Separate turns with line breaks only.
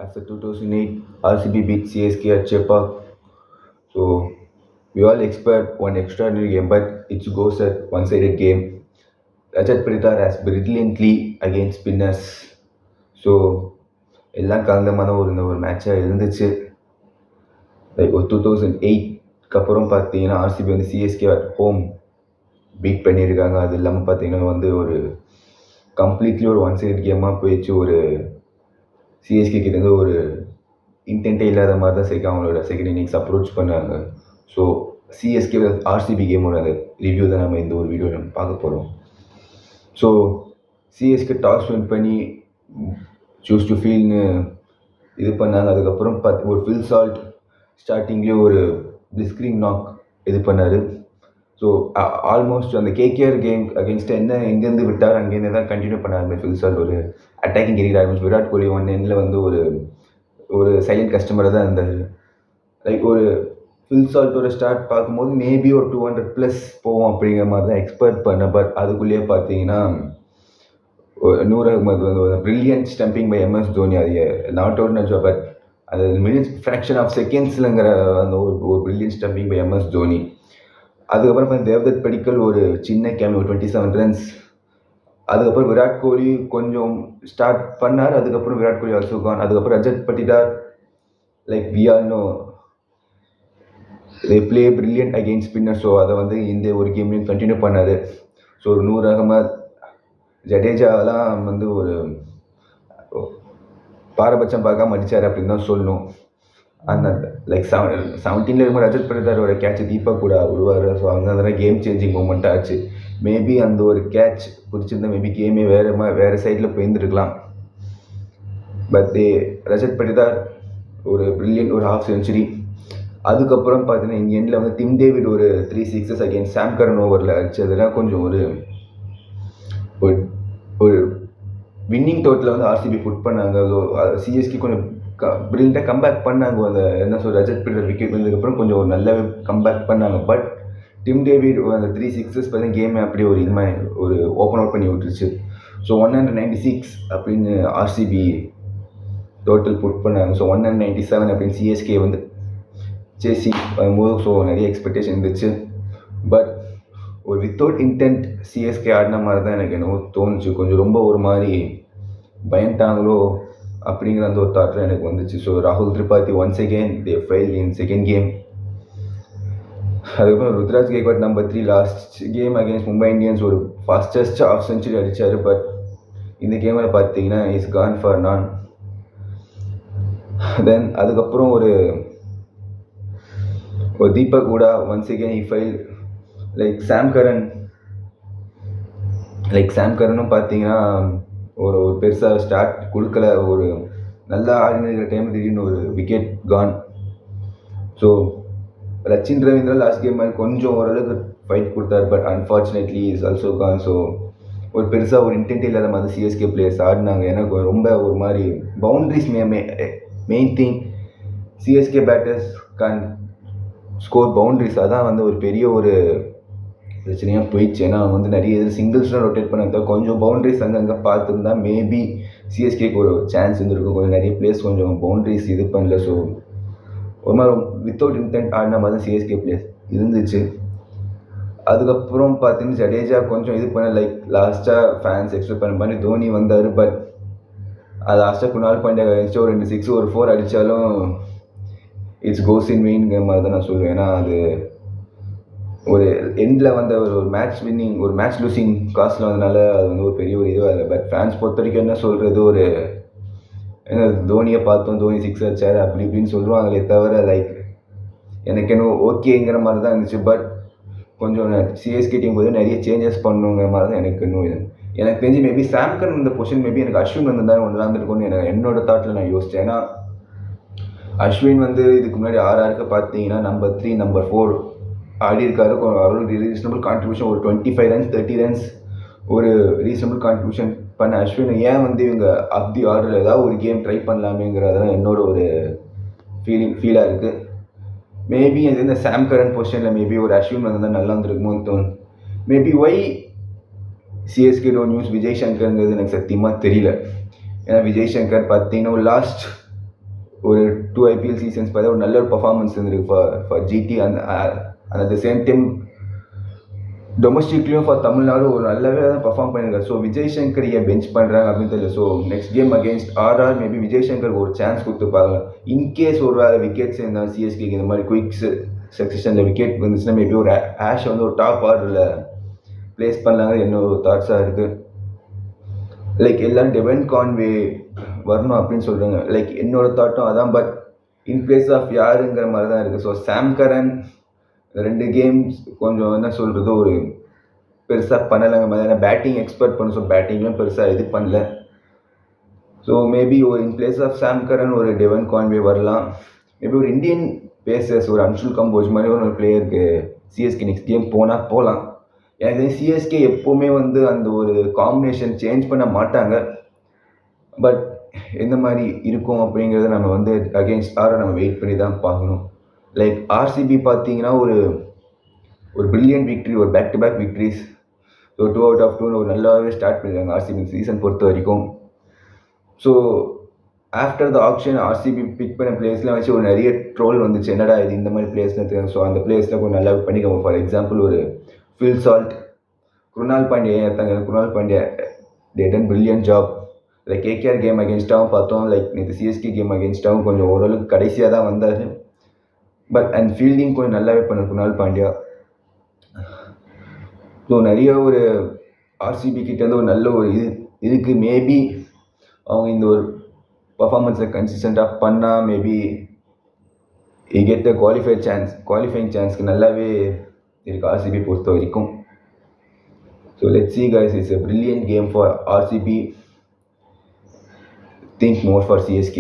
After 2008, RCB beat CSK at Chepauk. So we all expect one extraordinary game, but it goes at one-sided game. Rajat Paditar has brilliantly against spinners. So எல்லாம் கலந்தமான ஒரு மேட்சாக இருந்துச்சு. Like ஒரு 2008க்கு அப்புறம் பார்த்தீங்கன்னா RCB வந்து CSK at home beat பண்ணியிருக்காங்க. அது இல்லாமல் பார்த்தீங்கன்னா வந்து ஒரு கம்ப்ளீட்லி ஒரு ஒன் சைட் கேமாக போயிடுச்சு. ஒரு சிஎஸ்கே கிட்டேருந்து ஒரு இன்டென்ட்டே இல்லாத மாதிரி தான் அவங்களோட செகண்ட் இன்னிங்ஸ் அப்ரோச் பண்ணாங்க. ஸோ சிஎஸ்கே ஆர்சிபி கேமோட அந்த ரிவ்யூ தான் நம்ம இந்த ஒரு வீடியோ நம்ம பார்க்க போகிறோம். ஸோ சிஎஸ்கே டாஸ் வின் பண்ணி சூஸ் டு ஃபீல்னு இது பண்ணாங்க. அதுக்கப்புறம் ஒரு ஃபில் சால்ட் ஸ்டார்டிங்லேயே ஒரு பிளிஸ்கிரிங் நாக் இது பண்ணார். ஸோ ஆல்மோஸ்ட் அந்த கேகேஆர் கேம் அகேன்ஸ்ட் எங்கேருந்து விட்டார் அங்கேருந்து தான் கண்டினியூ பண்ணார். ஃபில் சால்ட் ஒரு அட்டாக்கிங் கெரியர் ஆரம்பிச்சு. விராட் கோலி ஒன் எண்டில் வந்து ஒரு சைலண்ட் கஸ்டமராக தான் இருந்தார். லைக் ஒரு ஃபில் சால்ட்டோட ஸ்டார்ட் பார்க்கும்போது மேபி ஒரு 200+ போவோம் அப்படிங்கிற மாதிரி தான் எக்ஸ்பெக்ட் பண்ணேன். பட் அதுக்குள்ளேயே பார்த்தீங்கன்னா நூர் அகமது வந்து ஒரு brilliant stumping by MS Dhoni. அது நாட் அவுட்னு நினச்சா, பட் அது மினிட்ஸ் ஃப்ராக்ஷன் ஆஃப் செகண்ட்ஸ்லங்கிற அந்த ஒரு brilliant stumping by MS Dhoni. அதுக்கப்புறம் தேவ்தத் படிக்கல் ஒரு சின்ன கேம் 27 ரன்ஸ். அதுக்கப்புறம் விராட் கோலி கொஞ்சம் ஸ்டார்ட் பண்ணார். அதுக்கப்புறம் விராட் கோலி ஆல்சோ கான். அதுக்கப்புறம் Rajat Patidar like we all know they play brilliant against spinner. So அதை வந்து இந்த ஒரு கேம்லையும் கண்டினியூ பண்ணார். ஸோ நூர் அகமது ஜடேஜாலாம் வந்து ஒரு பாரபட்சம் பார்க்காம அடித்தார் அப்படின்னு தான் சொல்லணும். அந்த லைக் 17 இருக்கும்போது ரஜத் பட்டிதாரோட கேட்ச் தீபக் கூட விடுவார். ஸோ அங்கே அதெல்லாம் கேம் சேஞ்சிங் மூமெண்ட் ஆச்சு. மேபி அந்த ஒரு கேட்ச் பிடிச்சிருந்தா மேபி கேமே வேறு சைடில் போயிருந்துருக்கலாம். பட் ரஜத் பட்டிதார் ஒரு பிரில்லியன்ட் ஒரு ஹாஃப் செஞ்சுரி. அதுக்கப்புறம் பார்த்தீங்கன்னா இங்கே எண்டில் வந்து டிம் டேவிட் ஒரு 3 சிக்ஸஸ் அகேன்ஸ்ட் சாம் கரன் ஓவரில் அடிச்சதுலாம் கொஞ்சம் ஒரு வின்னிங் டோட்டலில் வந்து ஆர்சிபி புட் பண்ணாங்க. ஸோ சிஎஸ்கே கொஞ்சம் பிரில்லியண்ட்டாக கம்பேக் பண்ணாங்க. அந்த என்ன சொல்ற ரஜத் பட்டிதார் விக்கெட் வந்ததுக்கப்புறம் கொஞ்சம் ஒரு நல்லாவே கம்பேக் பண்ணாங்க. பட் டிம் டேவிட் அந்த 3 சிக்ஸஸ் பார்த்தீங்கன்னா கேமே அப்படி ஒரு இது மாதிரி ஒரு ஓப்பன் அவுட் பண்ணி விட்டுருச்சு. ஸோ 196 அப்படின்னு ஆர்சிபி டோட்டல் புட் பண்ணாங்க. ஸோ 197 அப்படின்னு சிஎஸ்கே வந்து சேசிங் வரும்போது ஸோ நிறைய எக்ஸ்பெக்டேஷன் இருந்துச்சு. பட் ஒரு வித்தவுட் இன்டென்ட் சிஎஸ்கே ஆடின மாதிரி தான் எனக்கு என்னவோ தோணுச்சு. கொஞ்சம் ரொம்ப ஒரு மாதிரி பயன்ட்டாங்களோ அப்படிங்கிற அந்த ஒரு தாட்டில் எனக்கு வந்துச்சு. ஸோ ராகுல் Tripathi once again they fail in second game. அதுக்கப்புறம் Ruturaj Gaikwad number 3 last game against Mumbai Indians ஒரு ஃபாஸ்டஸ்ட் ஆஃப் செஞ்சுரி அடித்தார். பட் இந்த கேமில் பார்த்தீங்கன்னா இஸ் கான் ஃபார் நான். தென் அதுக்கப்புறம் ஒரு தீபக் கூட ஒன்ஸ் அகெயின் இ ஃபெயில். லைக் சாம் கரனும் பார்த்தீங்கன்னா ஒரு பெருசாக ஸ்டார்ட் கொடுக்கல. ஒரு நல்லா ஆடினிருக்கிற டைம் திடீர்னு ஒரு wicket gone. So Rachin Ravindra last game மாதிரி கொஞ்சம் ஓரளவுக்கு ஃபைட் கொடுத்தார். But unfortunately is also gone. So ஒரு பெருசாக ஒரு இன்டென்ட் இல்லாத மாதிரி சிஎஸ்கே பிளேயர்ஸ் ஆடினாங்க. எனக்கு ரொம்ப ஒரு மாதிரி boundaries main thing CSK batters can score boundaries. அதான் வந்து ஒரு பெரிய ஒரு பிரச்சனையாக போயிடுச்சு. ஏன்னா வந்து நிறைய இது சிங்கிள்ஸ்லாம் ரொட்டேட் பண்ண கொஞ்சம் பவுண்ட்ரிஸ் அங்கங்கே பார்த்துருந்தா மேபி சிஎஸ்கேக்கு ஒரு சான்ஸ் இருந்திருக்கும். கொஞ்சம் நிறைய பிளேஸ் கொஞ்சம் பவுண்ட்ரிஸ் இது பண்ணல. ஸோ ஒரு மாதிரி வித்தவுட் இன்டென்ட் ஆடின மாதிரி தான் சிஎஸ்கே பிளேஸ் இருந்துச்சு. அதுக்கப்புறம் பார்த்தீங்கன்னா ஜடேஜா கொஞ்சம் இது பண்ண லைக் லாஸ்ட்டாக ஃபேன்ஸ் எக்ஸ்பெக்ட் பண்ண மாதிரி தோனி வந்தார். பட் அது லாஸ்ட்டாக குணால் பாண்டியா அடிச்சு ஒரு 2 6 ஒரு 4 அடித்தாலும் இட்ஸ் கோஸ் இன் வெயின்ங்கிற மாதிரி தான் நான் சொல்லுவேன். ஏன்னா அது ஒரு எண்டில் வந்த ஒரு மேட்ச் வின்னிங் ஒரு மேட்ச் லூசிங் காஸ்டில் வந்தனால அது வந்து ஒரு பெரிய ஒரு இதுவாக இல்லை. பட் ஃபேன்ஸ் பொறுத்த வரைக்கும் என்ன சொல்கிறது, ஒரு ஏன்னா தோனியை பார்த்தோம் தோனி 6 அடிச்சார் அப்படி இப்படின்னு சொல்லுவாங்களே தவிர லைக் எனக்கு என்ன ஓகேங்கிற மாதிரி தான் இருந்துச்சு. பட் கொஞ்சம் சிஎஸ்கே டீம் போது நிறைய சேஞ்சஸ் பண்ணுங்கிற மாதிரி தான் எனக்கு இன்னும் இது. எனக்கு தெரிஞ்சு மேபி சாம்கன் இந்த பொசிஷன் மேபி எனக்கு அஸ்வின் வந்திருந்தாலும் ஒன்று இருந்திருக்கும்னு எனக்கு என்னோட தாட்டில் நான் யோசித்தேன். ஏன்னா அஸ்வின் வந்து இதுக்கு முன்னாடி ஆர்ஆருக்கு பார்த்தீங்கன்னா நம்பர் 3 நம்பர் 4 ஆடி இருக்காரு. அவருக்கு ரீசனபிள் கான்ட்ரிபியூஷன் ஒரு 25 ரன்ஸ் 30 ரன்ஸ் ஒரு ரீசனபிள் கான்ட்ரிபியூஷன் பண்ண அஸ்வின் ஏன் வந்து இவங்க அப் தி ஆர்டரில் ஏதாவது ஒரு கேம் ட்ரை பண்ணலாமேங்கிறதெல்லாம் என்னோட ஒரு ஃபீலாக இருக்குது. மேபி அது இந்த சாம் கரன் பொசிஷனில் மேபி ஒரு அஸ்வின் வந்தால் நல்லா இருந்திருக்குமோன்னு தோணும். Maybe why CSK don't use Vijay சங்கர்ங்கிறது எனக்கு சத்தியமாக தெரியல. ஏன்னா விஜய் சங்கர் பார்த்தீங்கன்னா லாஸ்ட் 2 IPL சீசன்ஸ் பார்த்தா ஒரு நல்ல ஒரு பர்ஃபார்மன்ஸ் இருந்திருக்கு for GT. And at the same time டொமஸ்டிக்லேயும் ஃபார் தமிழ்நாடு ஒரு நல்லாவே தான் பர்ஃபார்ம் பண்ணியிருக்காரு. ஸோ விஜய் சங்கர் ஏன் பெஞ்ச் பண்ணுறாங்க அப்படின்னு தெரியல. So next game against RR maybe Vijay Shankar ஒரு சான்ஸ் கொடுத்துருப்பாங்க. இன்கேஸ் ஒரு வேறு விக்கெட்ஸ் இருந்தால் சிஎஸ்கேக்கு இந்த மாதிரி குயிக் சக்ஸஷனில் விக்கெட் வந்துச்சுன்னா மேபி ஒரு ஆஷ் வந்து ஒரு டாப் ஆர்டரில் ப்ளேஸ் பண்ணலாங்க என்னோட தாட்ஸாக இருக்குது. லைக் எல்லாம் டெவன் கான்வே வரணும் அப்படின்னு சொல்கிறாங்க. லைக் என்னோட தாட்டும் அதான். பட் இன் பிளேஸ் ஆஃப் யாருங்கிற மாதிரி தான் இருக்குது. ஸோ சாம் கரன் 2 கேம்ஸ் கொஞ்சம் என்ன சொல்கிறது ஒரு பெருசாக பண்ணலைங்க மாதிரி. ஏன்னா பேட்டிங் எக்ஸ்பெக்ட் பண்ண. ஸோ பேட்டிங்லாம் பெருசாக இது பண்ணல. ஸோ மேபி ஒரு இன் பிளேஸ் ஆஃப் சாம் கரன் ஒரு டெவன் கான்வே வரலாம். மேபி ஒரு இந்தியன் பேசர்ஸ் ஒரு அன்ஷுல் கம்போஸ் மாதிரி ஒரு பிளேயருக்கு சிஎஸ்கே நெக்ஸ்ட் கேம் போகலாம். எனக்கு சிஎஸ்கே எப்போவுமே வந்து அந்த ஒரு காம்பினேஷன் சேஞ்ச் பண்ண மாட்டாங்க. பட் எந்த மாதிரி இருக்கும் அப்படிங்கிறத நம்ம வந்து அகெயின்ஸ்ட் ஆரை நம்ம வெயிட் பண்ணி தான் பார்க்கணும். லைக் ஆர்சிபி பார்த்தீங்கன்னா ஒரு பிரில்லியன்ட் விக்ட்ரி, ஒரு back to back victories. So 2 out of 2 ஒரு நல்லாவே ஸ்டார்ட் பண்ணிடுறாங்க ஆர்சிபி சீசன் பொறுத்த வரைக்கும். So after the option RCB pick பண்ண பிளேஸ்லாம் வச்சு ஒரு நிறைய ட்ரோல் வந்துச்சு. என்னடா இது இந்த மாதிரி பிளேஸ்லாம் தெரியும். ஸோ அந்த பிளேஸ்லாம் கொஞ்சம் நல்லா பண்ணிக்கோங்க. ஃபார் எக்ஸாம்பிள் ஒரு ஃபில் சால்ட், குருணால் பாண்டியா ஏற்றாங்க. Krunal Pandya they done brilliant job. Like KKR game அகேன்ஸ்டாகவும் பார்த்தோம். லைக் நேற்று சிஎஸ்கே கேம் அகேன்ஸ்டாகவும் கொஞ்சம் ஓரளவுக்கு கடைசியாக தான் வந்தார். பட் அண்ட் ஃபீல்டிங் கொஞ்சம் நல்லாவே பண்ண குருணால் பாண்டியா. ஸோ நிறைய ஒரு ஆர்சிபி கிட்டேருந்து ஒரு நல்ல ஒரு இது இருக்குது. மேபி அவங்க இந்த ஒரு பர்ஃபார்மன்ஸை கன்சிஸ்டண்ட்டாக பண்ணால் மேபி கெட் த குவாலிஃபைங் சான்ஸ்க்கு நல்லாவே இருக்குது ஆர்சிபி பொறுத்த வரைக்கும். So let's see guys, it's a brilliant game for RCB. Think more for CSK.